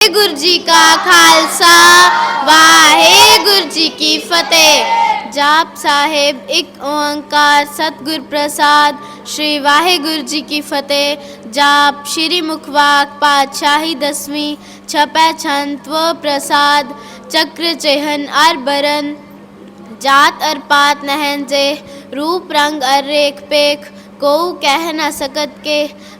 गुरु जी का खालसा वाहेगुरु जी की फतेह। जाप साहेब एक ओंकार सतगुर प्रसाद श्री वाहेगुरु जी की फतेह। जाप श्री मुखवाक पातशाही 10वीं छपै छंत व प्रसाद चक्र चेहन अर बरन जात अर पात नहन जे रूप रंग अर रेख पेख को कह न सकत के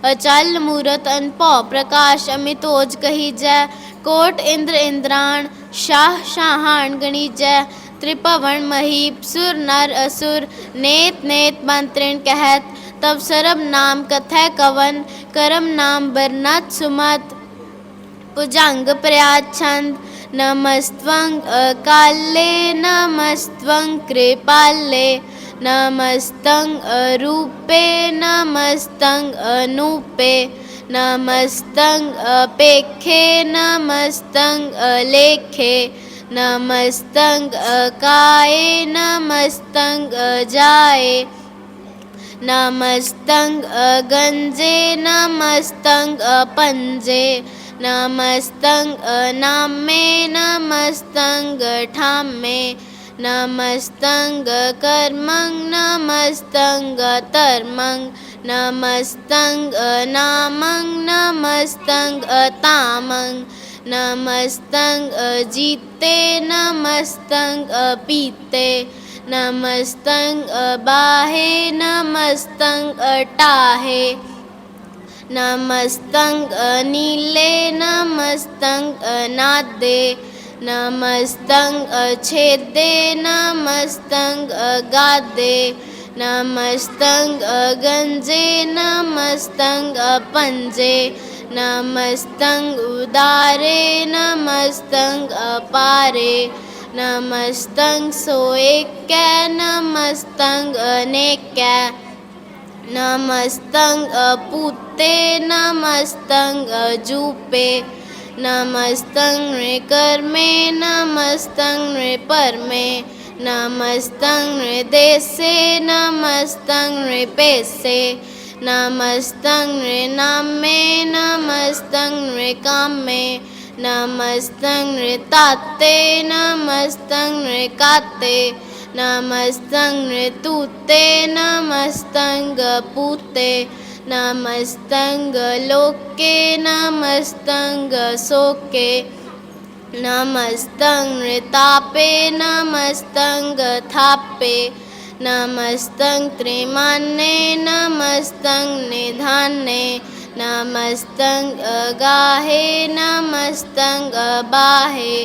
अचल मूरत अनपौ प्रकाश अमित ओज कही जय कोट इंद्र इंद्राण शाह शाहान गणी जय त्रिभुवन महीप सुर नर असुर नेत नेत मंत्रण कहत तब सरब नाम कथय कवन करम नाम बरनत सुमत भुजंग प्रयात छंद नमस्त्वं अकाले नमस्त्वं कृपाले नमस्तं अरूपे नमस्तं अनूपे नमस्तं अपेखे नमस्तं अलेखे नमस्तं अकाये नमस्तं अजाये नमस्तं अगंजे नमस्तं अपंजे नमस्तं अनामे नमस्तं ठामे नमस्तं कर्मं नमस्तं तर्मं नमस्तं नामं नमस्तं तामं नमस्तं अजीते नमस्तं पीते नमस्तं बाहे नमस्तं टाहे नमस्तं नीले नमस्तं नादे नमस्तं छेदे नमस्तं गादे नमस्तं गंजे नमस्तं पंजे नमस्तं उदारे नमस्तं अपारे नमस्तं सोएकै नमस्तं अनेकै नमस्तं अपूते नमस्तं अजूपे नमस्तं नृकर्मे नमस्तं नृपरमे नमस्तं नृदेशे नमस्तं नृपेशे नमस्तं नृनामे नमस्तं नृकामे नमस्तं नृताते नमस्तं नृकाते नमस्तं नृतूते नमस्तं गपूते नमस्तं लोके नमस्तं सोके नमस्तं नृतापे नमस्तं थापे नमस्तं त्रिमान्ये नमस्तं निधान्ये नमस्तं अगाहे नमस्तं अबाहे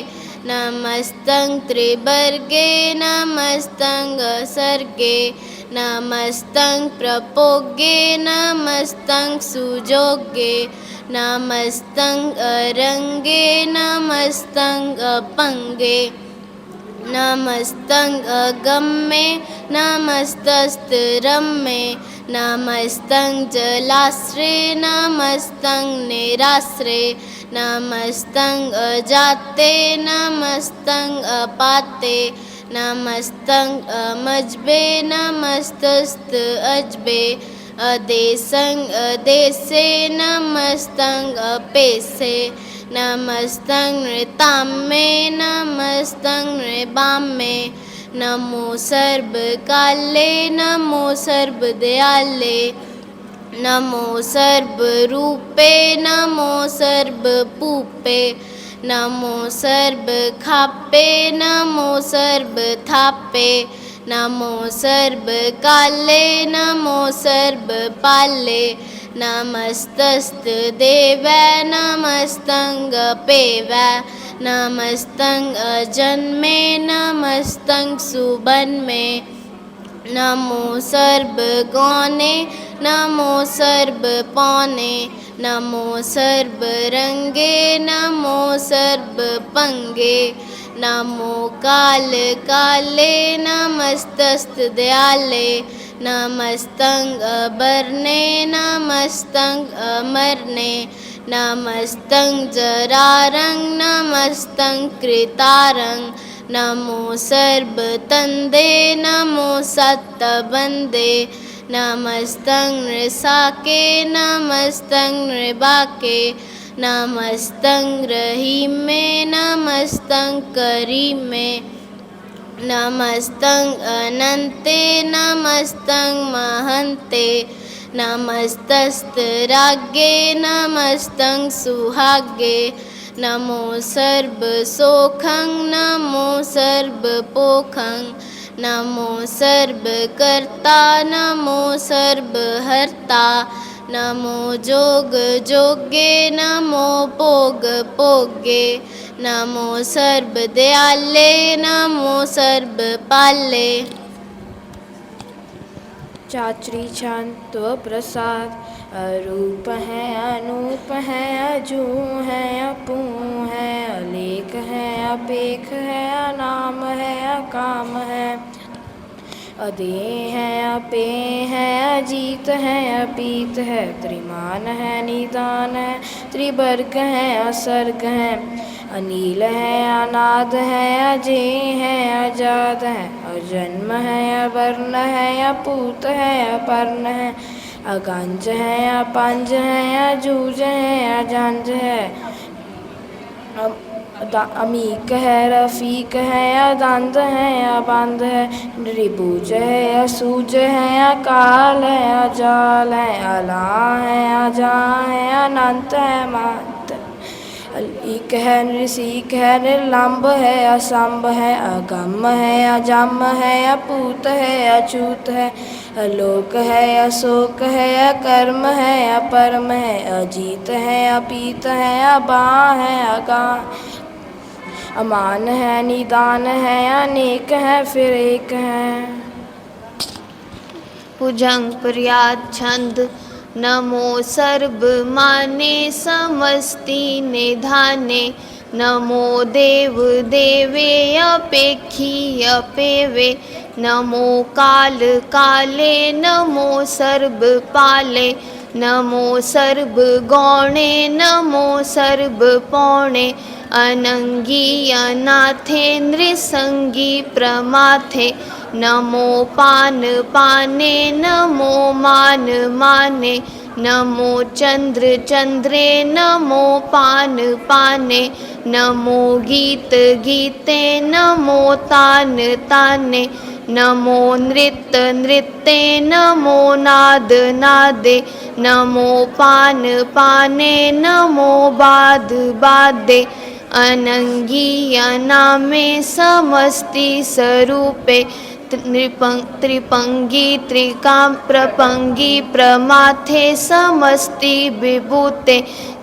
नमस्तं त्रिवर्गे नमस्तं सर्गे नमस्तं प्रपोगे नमस्तं सुजोगे नमस्तं अरंगे नमस्तं अपंगे नमस्तं अगम्ये नमस्तस्तरम्ये नमस्तं जलाश्रे नमस्तं निराश्रे नमस्तं अजाते नमस्तं अपाते नमस्तं अमजबे नमस्तस्त अजबे अदेशं अदेशे नमस्तं अपेशे नमस्तं नृताम्ये नमस्तं नृबाम्ये नमो सर्वकाले नमो सर्वदयाले नमो सर्वरूपे नमो सर्वपूपे नमो सर्वखापे नमो सर्वथापे नमो सर्वकाले नमो सर्वपाले नमस्तस्तदेवै नमस्तं गपेवै नमस्तं अजन्मे नमस्तं सुबन्मे नमो सर्वगौने नमो सर्वपौने नमो सर्वरंगे नमो सर्वपंगे नमो काल काले नमस्तस्तदयाले नमस्तं अबर्ने नमस्तं अमरने नमस्तं जरारं नमस्तं कृतारं नमो सर्वतन्दे नमो सत्तबन्दे नमस्तं नृसाके नमस्तं नृबाके नमस्तं रहीमे नमस्तं करीमे नमस्तं अनन्ते नमस्तं महन्ते नमस्तस्तराज्ञे नमस्तं सुहाग्ये नमो सर्वसोखं नमो सर्वपोखं नमो सर्वकर्ता नमो सर्वहर्ता नमो जोगजोगे नमो भोगभोगे नमो सर्वदयाले नमो सर्वपाले। चाचरी छांत व प्रसाद अरूप है अनूप है अजू है अपू है अलेख है अपेख है अनाम है अकाम है अदेह है अपे है अजीत है अपीत है त्रिमान है निदान है त्रिवर्ग है असर्ग है अनील है अनाद है अजय है आजाद है अजन्म है अवर्ण है अपूत है अपर्ण है अगंज है अपंज है अजूज है अजंज है अमीक है रफीक है अदंद है अबंद है त्रिभुज है असूज है अकाल है अजाल है अला है अजा है अनंत है मंत एक है नृसिक है निर्लंब है असंभ है अगम है अजम है अपूत है अछूत है अलोक है अशोक है अकर्म है अपरम है अजीत है अपीत है अबा है अगा अमान है निदान है अनेक है फिर एक है। भुजंग प्रयाद छंद नमो सर्व माने समस्ति निधाने नमो देव देवे अपेक्षी अपेवे नमो काल काले नमो सर्व पाले नमो सर्व गौणे नमो सर्व पौणे अनंगी अनाथे नृसंगी प्रमाथे नमो पान पाने नमो मान माने नमो चंद्र चंद्रे नमो पान पाने नमो गीत गीते नमो तान ताने नमो नृत्य नृत्ते नमो नाद नादे नमो पान पाने नमो बाद बादे अनंगी अनामे समस्ति स्वरूपे त्रिपंगी त्रिकाम प्रपंगी प्रमाथे समस्ति विभूते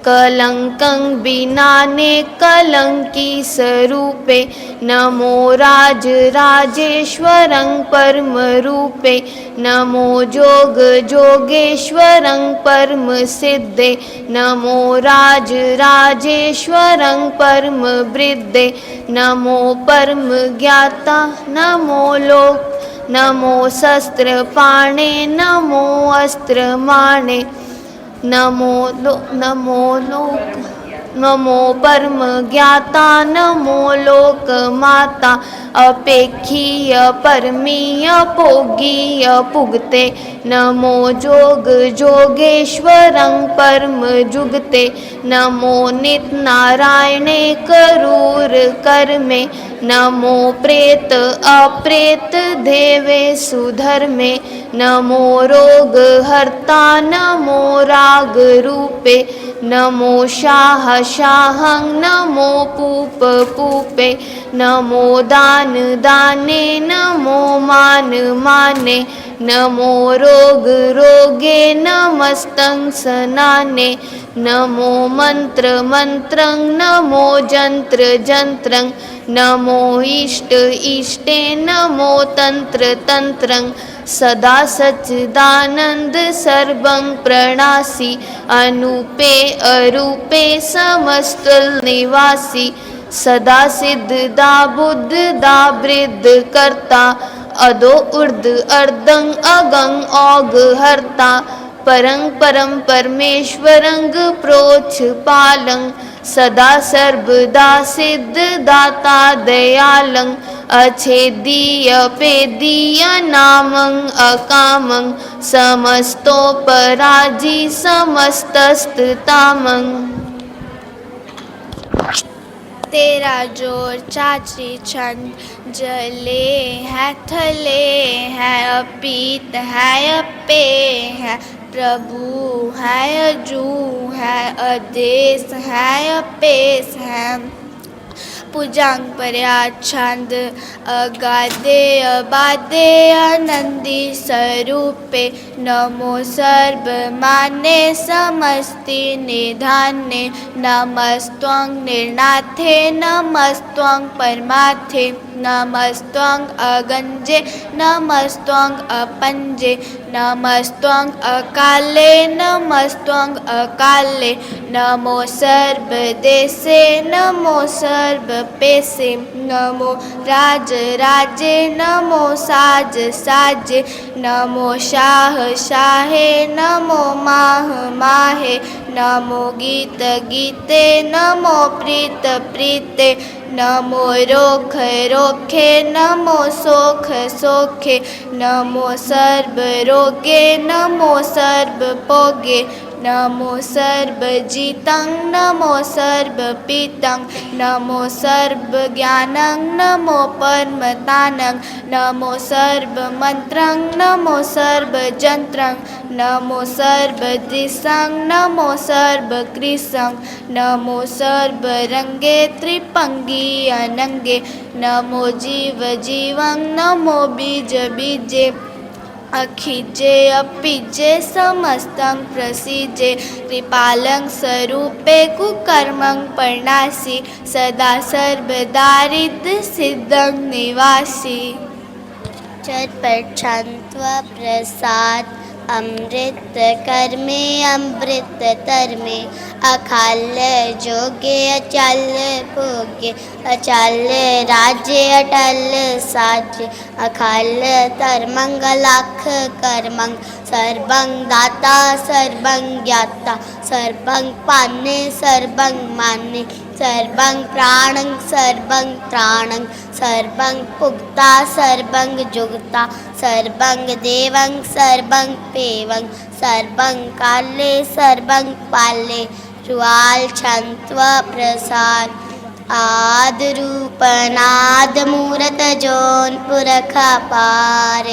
कलंकं बिनाने कलंकी स्वरूपे नमो राज राजेश्वरं परम रूपे नमो जोग जोगेश्वरं परम सिद्धे नमो राज राजेश्वरं परम वृद्धे नमो परम ज्ञाता नमो लोक नमो शस्त्र पाणे नमो अस्त्र माणे नमो लोक नमो परम ज्ञाता नमो लोक माता अपेक्षीय परमीय भोगीय पुगते नमो जोग जोगेश्वरं परम जुगते नमो नित नारायणे करूर कर्मे नमो प्रेत अप्रेत देवे सुधर्मे नमो रोग हर्ता नमो राग रूपे नमो शाह शाहं नमो पूप पूपे नमो दान दाने नमो मान माने नमो रोग रोगे नमस्तं सनाने नमो मंत्र मंत्रं नमो जंत्र जंत्रं नमो इष्ट इष्टे नमो तंत्र तंत्रं सदा सच्चिदानंद सर्वं प्रणासी अनूपे अरूपे समस्तल निवासी सदा सिद्धदा बुद्धदा वृद्ध कर्ता अदो उर्द अर्धं अगं औग हर्ता परं परम परमेश्वरं प्रोच्छ पालं सदा सर्वदा सिद्ध दाता दयालं अछेदीय पेदीय नामं अकामं समस्तोपराजी समस्तस्तामं। तेरा जोर चाची छंद जले है थले है अपीत है अपे है प्रभु है अजू है अदेश है अपेस है भुजंग परया छंद अगाधे अबाधे आनंदी स्वरूपे नमो सर्व माने समस्ति निधाने नमस्त्वं निर्नाथे नमस्त्वं परमार्थे नमस्त्वं अगंजे नमस्त्वं अपंजे नमस्त्वं अकाले नमस्त्वं अकाले नमो सर्वदेशे नमो सर्वपेशे नमो राज राजे नमो साज साजे नमो शाह शाहे नमो माह माहे नमो गीत गीते नमो प्रीत प्रीते नमो रोख रोखे नमो सोख सोखे नमो सर्व रोगे नमो सर्व पोगे नमो सर्व जीतं नमो सर्व पीतं नमो सर्व ज्ञानं नमो परमतानं नमो सर्व मंत्रं नमो सर्व जंत्रं नमो सर्व दिशं नमो सर्व कृशं नमो सर्व रंगे त्रिपंगी अनंगे नमो जीव जीवं नमो बीज बीजे अखिजे अपिजे समस्तं प्रसीजे कृपालं स्वरूपे कुकर्मं परनासी सदा सर्वदारिद्र सिद्धं निवासी चत्पच्छन्त्व प्रसाद अमृत कर्मे अमृत तरमे अकाल जोगे अचल भोगे अचल राज्य अटल साज्य अकाल तरमंग लाख करमंग सर्वं दाता सर्वं ज्ञाता सर्वं पाने सर्वं माने सर्वं प्राणं सर्वं त्राणं सर्वं पुक्ता सर्वं जुगता सर्वं देवं सर्वं पेवं सर्वं काले सर्वं पाले रुआल छंत्व प्रसाद आद रूप नाद मूरत जोन पुरख पार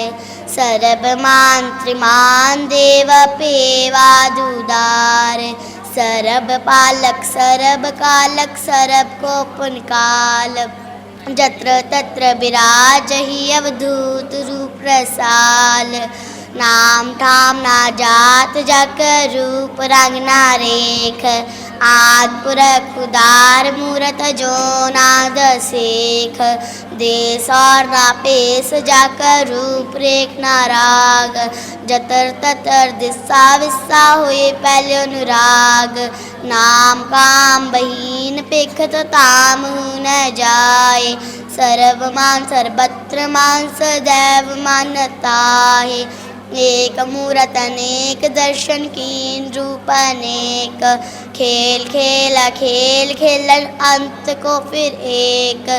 सरब मान त्रिमान देव पेवादुदार सरब पालक सरब कालक सरब को पुनकाल जत्र तत्र विराजहि अवधूत रूप रसाल नाम ठाम ना जात जक रूप रंग ना रेख आद पुरख उदार मूरत जो नाद सेख देश और ना पेश जाकर रूप रेख ना राग जतर ततर दिशा विस्सा हुए पहले अनुराग नाम काम बहीन पिख तो ताम न जाए सर्व मान सर्वत्र मान सदैव मानताहे एक मूरत अनेक दर्शन कीन रूप अनेक खेल खेला खेल खेलन अंत को फिर एक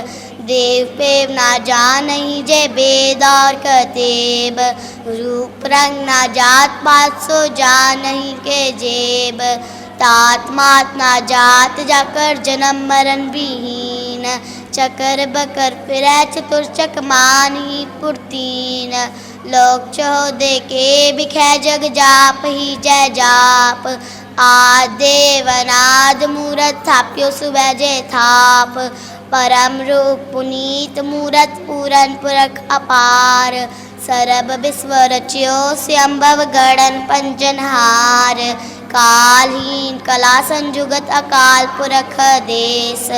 देव पेव ना जान नहीं जय वेद और कतेब रूप रंग ना जात पात सो जान नहीं के जेब तात मात ना जात जाकर जन्म मरण विहीन चकर बकर फिर चतुर्चक मान ही पुरतीन लोक चहो दे के बिखै जग जाप ही जय जाप आदेवनाद मूरत थाप्यो सुबह जय थाप परम रूप पुनीत मूरत पूरन पुरख अपार सरब विश्व रच्यो स्वयंभव गणन पंजनहार कालहीन कला संजुगत अकाल पुरख देश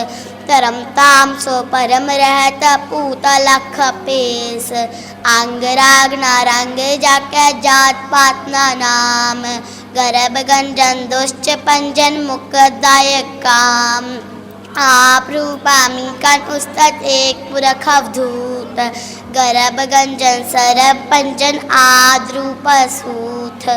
तरम ताम सो परम रहत पूत लख पेश अंग राग ना रंग जाके जात पात ना नाम गर्भ गंजन दुष्ट पंजन मुक्तदायक काम आप रूपामी कन उस्तत एक पुरख अवधूत गर्भ गंजन सरब पंजन आद रूप सूत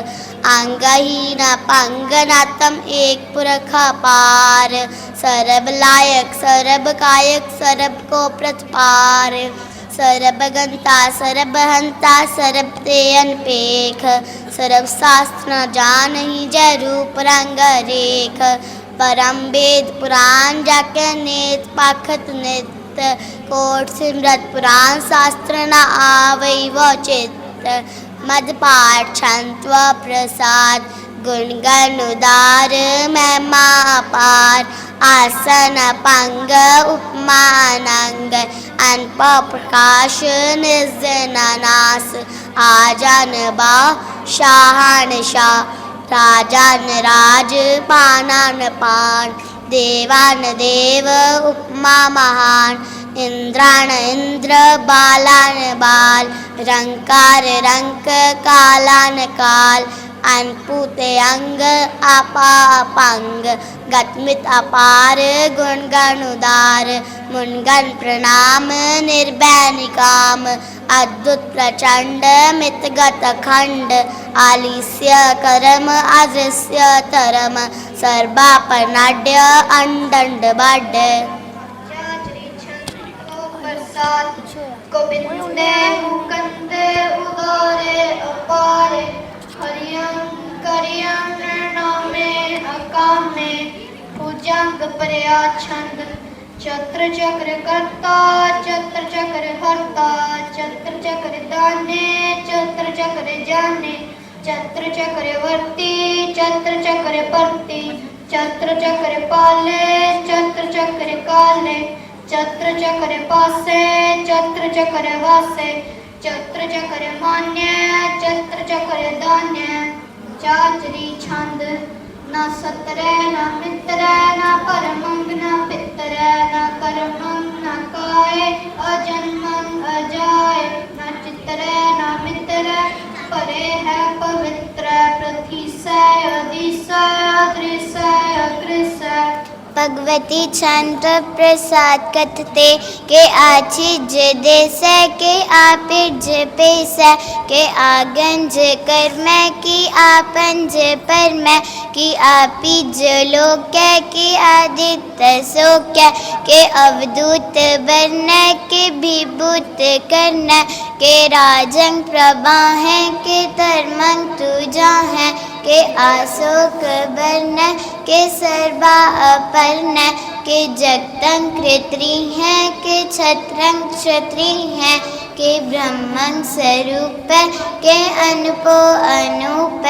अंगहीन पंगनातम एक पुरख पार सरब लायक सरब कायक सरब को प्रतपार सरब गंता सरब हंता सरब ते अनपेख सरब शास्त्र न जान ही जय रूप रंग रेख परम वेद पुराण जाके नेत पाखत नित कोट सिमरत पुराण शास्त्र न आवै वो चित्त मद पाठ छंत व प्रसाद गुणगण उदार महिमा अपार आसन पंग उपमानंग अनप प्रकाश निजनानास आजन बा शाहन शाह राजान राज पानान पान देवान देव उपमा महान इंद्राण इंद्र बालान बाल रंकार रंक कालान काल अनपुते अंग अपापंग गतमित अपार गुणगण उदार मुनगन प्रणाम निर्भय निकाम अद्भुत प्रचंड मितगत खंड आलिस्य करम अदृश्य तरम सर्वापनाड्य अंडंड बाड गोविंदे मुकंदे उदारे अपारे हरियं करियं नामे अकामे भुजंग प्रया छंद चत्र चक्र कर्ता चत्र चक्र हर्ता चत्र चक्र दाने चत्र चक्र जाने चत्र चक्र वर्ती चत्र चक्र परती चत्र चक्र पाले चत्र चक्र काले चत्र चक्र पासे चत्र चक्र वासे चत्र चक्र मान्य चत्र चक्र दान्य चाचरी छंद न सतरे न मित्र न परमंग न पितर न कर्मंग न काय अजन्मंग अजाय न चितरे न मित्र परे है पवित्र प्रतिशय अधिशय अदृशय अग्रसय भगवती छंद प्रसाद कथते के आछि जे देश के आपिर जे पेश के आगन जे कर मैं की आपन जे पर मैं की आपी जो लोक की आदित्य सोक्य के अवधूत वर्ण के विभूत कर्ण के राजंग प्रभा है के धर्मंग तुझा है के आशोक वर्ण के सर्वा अपर्ण के जगतंग कृत्री हैं के छत्रंग क्षत्री हैं के ब्रह्मंग स्वरूप के अनुपो अनूप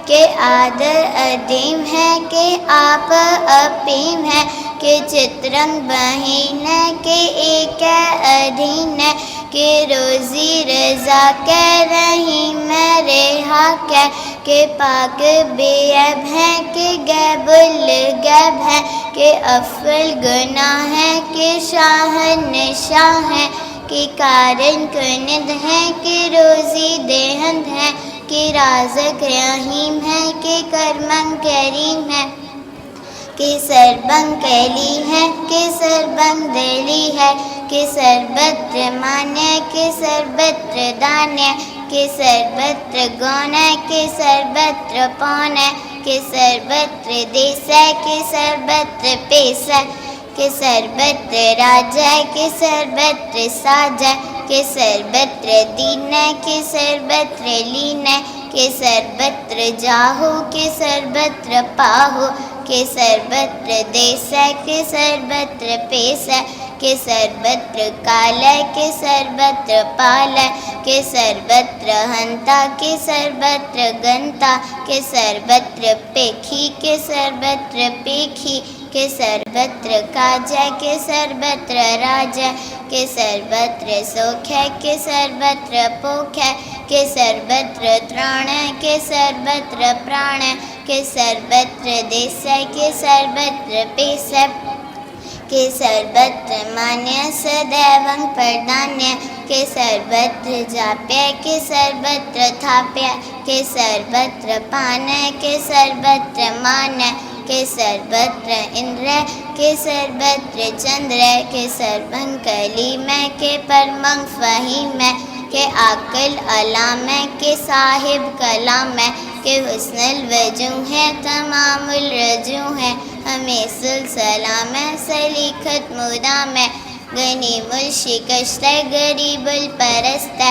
के आदर अधीम है के आप अपीम है के चित्रंग बहीन के एक अधीन के रोजी रजा के रही मैं रेहा के पाक बेअब है के गैबुल गैब है के अफल गुनाह है के शाहन शाह है के कारण कुनिद है के रोजी देहंद है के राज़क रहीम है के कर्मंग करीम है के सर्वंग कैली है के सर्वंग देली है के सर्वत्र मान्य के सर्वत्र दान्य के सर्वत्र गौण के सर्वत्र पौन के सर्वत्र देश के सर्वत्र पेश के सर्वत्र राजा के सर्वत्र साजा के सर्वत्र दीन के सर्वत्र लीन के सर्वत्र जाहु के सर्वत्र पाहु के सर्वत्र देश के सर्वत्र पेश के सर्वत्र काल के सर्वत्र पाल के सर्वत्र हंता के सर्वत्र गंता के सर्वत्र पेखी के सर्वत्र पेखी के सर्वत्र काजा के सर्वत्र राजा के सर्वत्र सोख्य के सर्वत्र पोख्य के सर्वत्र त्राण के सर्वत्र प्राण के सर्वत्र देश के सर्वत्र पेश के सर्वत्र मान्य सदैवं प्रदान्य के सर्वत्र जाप्य के सर्वत्र थाप्य के सर्वत्र पान के सर्वत्र मान के सर्वत्र इंद्र के सर्वत्र चंद्र के सर्वं कलीम के परमं फहीम के आकल अलाम के साहिब कलाम के हुस्नुल वजू है तमामुल रजू है हमें सलाम सलीखत मुदाम गनीमुल शिकस्त गरीबुल परस्त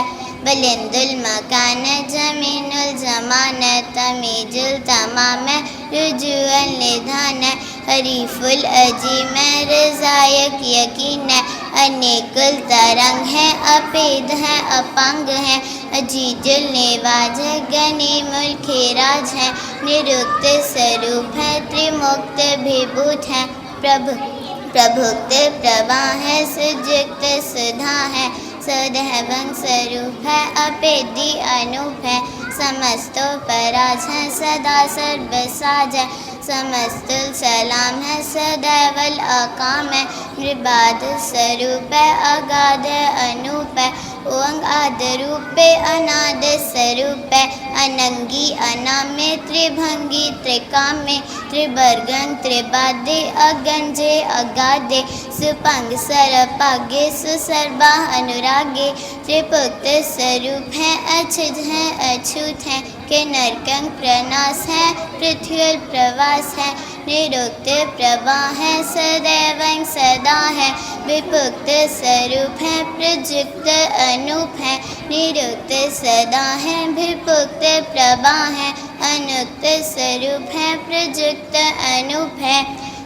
बलिंदुल मकान जमीनुल जमान तमीजुल तमाम रुजुअल निधान हरीफुल अजी में रज़ायक यकीन है, अनेकुल तरंग है, अपेद है, अपंग है, अजीजुल निवाज है, गनीमुल खिराज है, निरुक्त स्वरूप है, त्रिमुक्त विभूत है, प्रभुक्त प्रभा है, सुजुक्त सुधा है, सदैवं स्वरूप है, अपेदी अनूप है, समस्तो पराज है, सदा सर्वसाज है, समस्तुल सलाम है, सदैवल अकाम है, निर्बाध स्वरूप है, अगाध अनूप है, ओंग आदि रूप है, अनाद स्वरूप है, अनंगी अनामे, त्रिभंगी त्रिकामे, त्रिवर्गं त्रिबादे, अगंजे अगाधे, सुपंग सरपागे, सुसर्बा अनुरागे, त्रिपुक्त स्वरूप है, अछुत है, अछूत है, के नरकंग प्रनाश है, पृथ्वी प्रवास है, निरुक्त प्रभा है, सदैवं सदा है, विपुक्त स्वरूप है, प्रजुक्त अनूप है, निरुक्त सदा है, विपुक्त प्रभा है, अनुक्त स्वरूप है, प्रजुक्त अनूप है,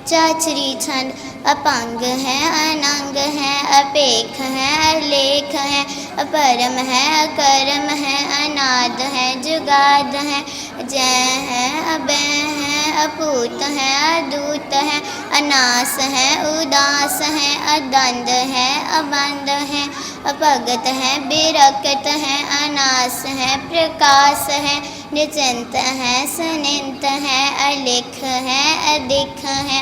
चाचरी छंद अपंग है, अनंग है, अपेख है, अलेख है, अपरम है, अकरम है, अनाद है, जुगाद है, जय है, अभय है, अपूत है, अदूत है, अनास है, उदास है, अदंड है, अबंध है, अपगत है, बिरकत है, अनास है, प्रकाश है, निचिंत है, सुनिंत है, अलिख है, अधिक है,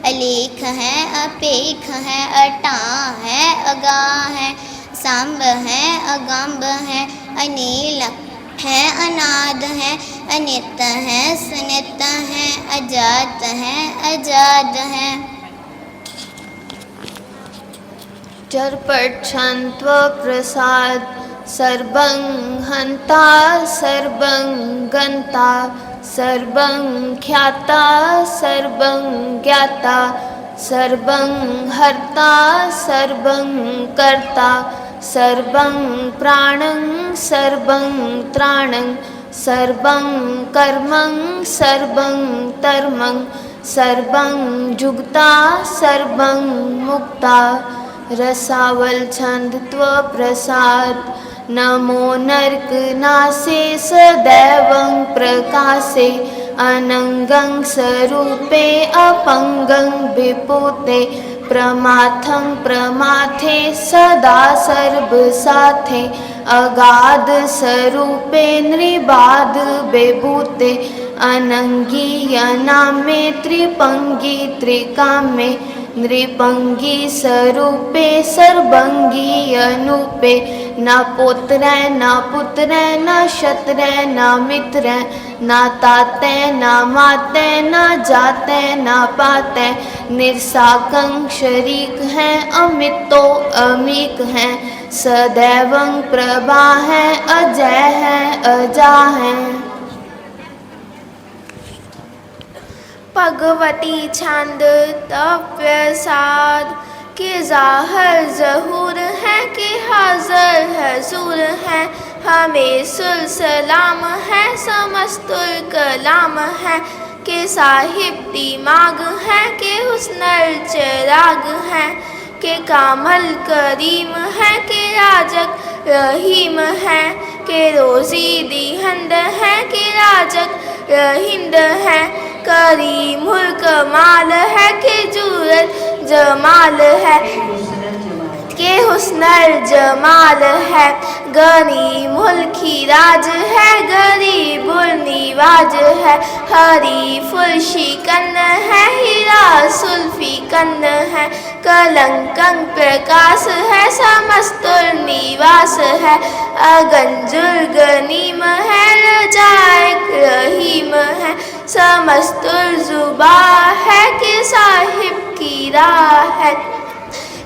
अलेख है, अपेख है, अटा है, अगा है, सांब है, अगंब है, अनील है, अनाद है, अनित है, सुनित है, अजात है, अजाद है। चरपट छंत्व प्रसाद सर्वं हंता सर्वं गंता सर्वं ख्याता सर्वं ज्ञाता सर्वं हर्ता सर्वं कर्ता सर्वं प्राणं सर्वं त्राणं सर्वं कर्मं सर्वं धर्मं सर्वं जुगता सर्वं मुक्ता। रसावल छंद त्व प्रसाद नमो नरक नासे सदैवं प्रकाशे अनंगं स्वरूपे अपंगं विपुते प्रमाथं प्रमाथे सदा सर्वसाथे अगाध स्वरूपे निर्बाध विभूते अनंगी अनामे त्रिपंगी त्रिकामे नृपंगी स्वरूपे सर्वंगी अनूपे न पुत्र न पुत्र न शत्र न मित्र न ताते न माते न जाते न पाते निरसाकं शरीक है अमितो अमीक है सदैवं प्रभा है अजय है अजा है। भगवती छंद प्रसाद के ज़ाहिर ज़हूर है कि हाज़िर हज़ूर है हमें सुल सलाम है समस्तुल कलाम है के साहिब दिमाग है के हुस्नल चिराग है के कामल करीम है के राजक रहीम है के रोज़ी दिहंद है के राजक रहिंद है करीमुल कमाल है के जूरत जमाल है के हुस्नल जमाल है गनीमुल खिराज है गरीबुल निवाज है हरीफुल शिकन है हीरा सुल्फी कन है कलंकं प्रकाश है समस्तुल निवास है अगंजुल गनीम है रजायक रहीम है समस्तुल जुबा है के साहिब की राह है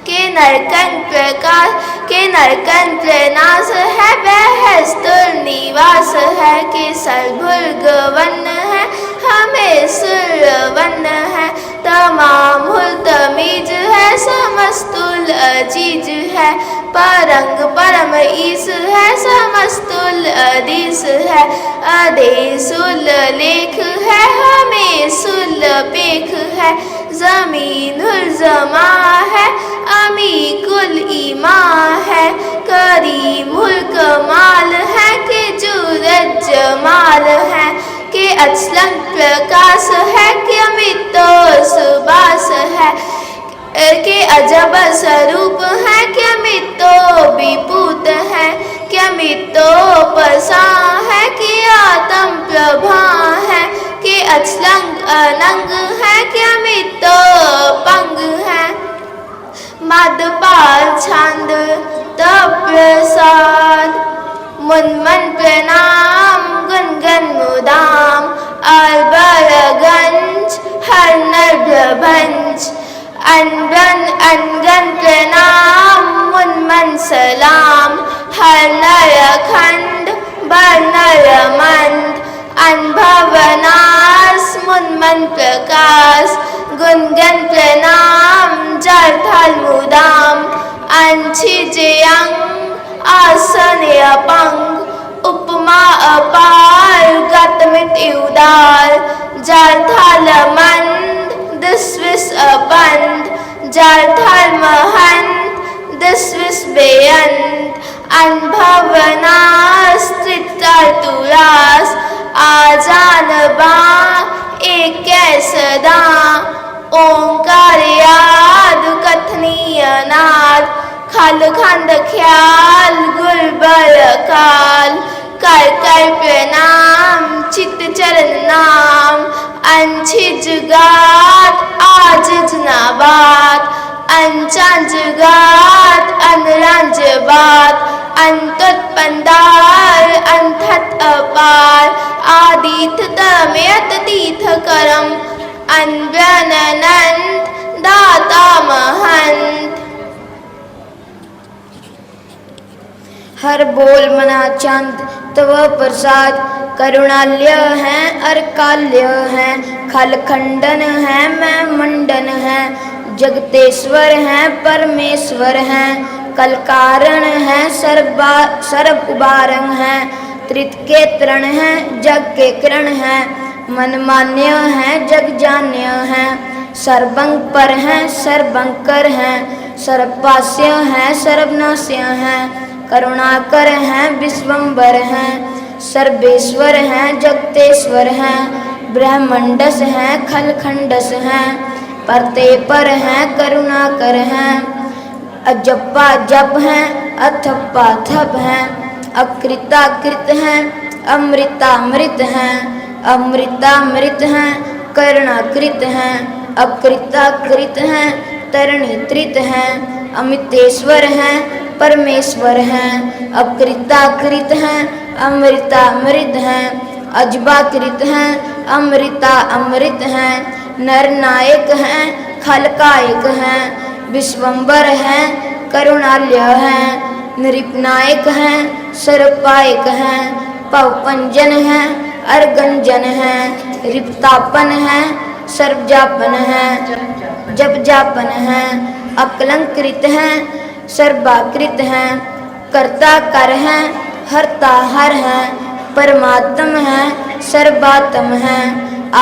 के नरकन प्रकाश के नरकन प्रनाश है बेहस्तुल निवास है के सरभुल गवन है हमें सुरवन है तमामुल तमीज है समस्तुल चीज है, परंग परम ईस है, समस्तुल अदीस है, अदेसुल लेख है, हमें सुल पेख है, जमीनुल जमा है, अमी कुल ईमा है, करीमुल कमाल है, के जूरत जमाल है, के अचलंग प्रकाश है, के अमितो सुबास है, के अजब स्वरूप है, के अमितो विपूत है, के अमितो पसा है, के आत्म प्रभा है, के अचलंग अनंग है, के अमितो पंग है, मदपाल छंद प्रसाद मुन मन प्रणाम गुन गन मुदाम अलबरगंज हर नर भंज अनगन अनगन प्रणाम मुन मन सलाम हर नर खंड बर नर मंद अनुभवनास मुन मन प्रकाश गुनगन प्रणाम जल थल मुदाम अंशिजयंग आसन अपंग उपमा अपार गतमित उदार जल थल मंद दिस्विस अबंद जल थल महंत दिस्विस बेअंत अनुभवनास त्रितर तुलास आजान बा एक सदा ओंकार याद कथनीय नाद खल खंड ख्याल गुलबर काल कर कर प्रणाम चित चरण नाम अंशिज गात आजिज नाबात अंचंज गात अनरंज बात अंतत पंदार अंथत अपार आदित तमयत तीथ करम अनंत दाता महंत। हर बोल मना चंद तव प्रसाद करुणाल्य है अरकाल्य है खल खंडन है मैं मंडन है जगतेश्वर है परमेश्वर है कल कारण है सर्व उबारंग है त्रित के तृण है जग के किरण है मनमान्य है जग जान्य है सर्वंग पर है सर्वंकर है सर्वपास्य है सर्वनाश्य है करुणाकर है विश्वम्बर है सर्वेश्वर है जगतेश्वर है ब्रह्मंडस है खलखंडस है परते पर है करुणाकर है अजप्पा जप है अथप्पा थप है अकृता कृत है अमृतामृत है अमृतामृत है करुणाकृत है अकृताकृत है तरणित्रित है अमितेश्वर है परमेश्वर है अकृताकृत है अमृतामृत है अजबाकृत है अमृता अमृत है नरनायक है खलकायक है विश्वम्बर है करुणाल्य है नृपनायक है सर्वपायक है पवपंजन है अर्गंजन है रिप्तापन है सर्वजापन है जप जापन है अकलंकृत है सर्वाकृत है कर्ता कर है हरता हर है परमात्म है सर्वात्म है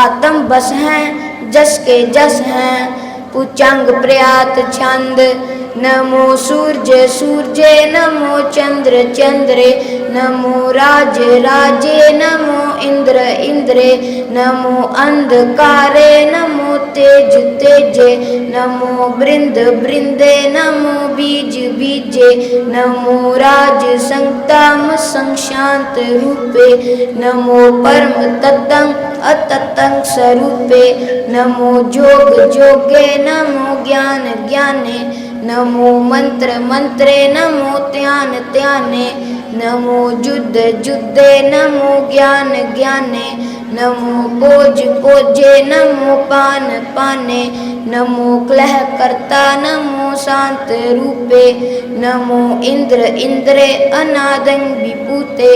आत्म बस है जस के जस है पुचांग प्रयात छंद नमो सूर्य सूर्य नमो चंद्र चंद्रे नमो राज राजे नमो इंद्र इंद्रे नमो अंधकारे नमो तेज तेजे नमो बृंद बृंदे नमो बीज बीजे नमो राज संताम संशांत रूपे नमो परम तत्तं अततं स्वरूपे नमो जोग जोगे नमो ज्ञान ज्ञाने नमो मंत्र मंत्रे नमो ध्यान ध्याने नमो युद्ध युद्धे नमो ज्ञान ज्ञाने नमो पोज पोजे नमो पान पाने नमो क्लह कर्ता नमो शांत रूपे नमो इंद्र इंद्रे अनादं विभूते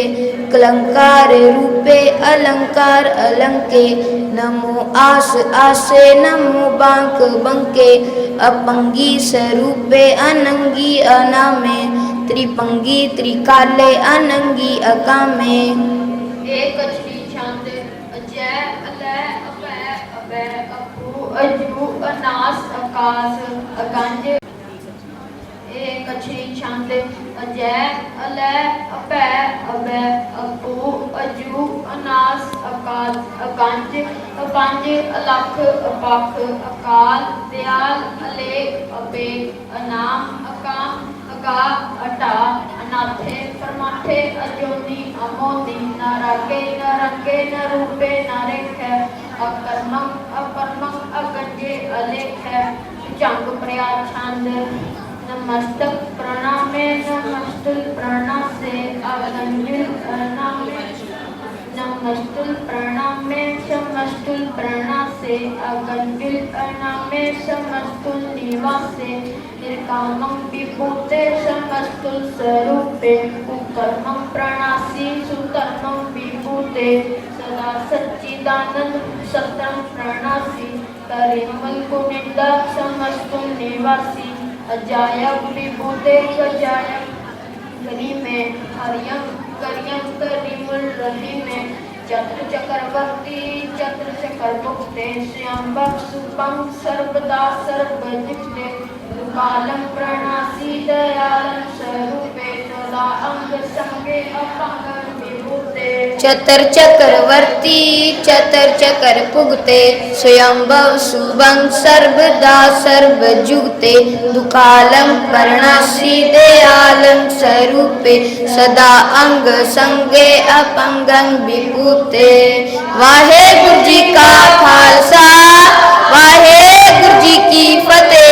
कलंकार रूपे अलंकार अलंके नमो आस आसे नमो बांक बंके अपंगी स्वरूपे अनंगी अनामे त्रिपंगी त्रिकाले अनंगी अकामे। एक श्री छंद अजय अलय अभय अभय अपू अजू अनास आकाश अगंज। एक श्री छंद अजय अलय अभय अभय अपू अजू अनास आकाश अगंज अपंज अलख अपख अकाल दयाल अलेख अबेक अनाम अकाम अगा अटा अनाथे परमाठे अजोनी अमोदी न रागे न रंगे न रूपे न रेखे अकर्मं अपरमं अगंजे अलेख जंग प्रया छंद नमस्तक प्रणामे नमस्तुल प्रणाम से अगंजुल प्रणामे नमस्तुल प्रणामे समस्तुल प्रणाम से अगंजुल प्रणामे समस्तुल निवासे निर्कामं विभूते समस्तुल स्वरूपे कुकर्मं प्रणासी सुकर्मं विभूते सदा सच्चिदानंद सत्रं प्रणासी तरिमल कुनिंदा समस्तुल निवासी अजायब विभूते गजायब गरी में हरियम करियम करीमुल रही में चत्र चक्रवर्ती चत्र चक्रमुक्ते श्याम सुपं सर्वदा सर्वजिते कालम प्रणासी दयालं स्वरूपे सदा अंग संगे अपंग विभूते चतर चक्रवर्ती चतर चकर पुगते स्वयंभव शुभं सर्वदा सर्वजुगते दुकालं प्रणासी दयालं स्वरूपे सदा अंग संगे अपंगं विभूते। वाहे गुरु जी का खालसा वाहे गुरु जी की फतेह।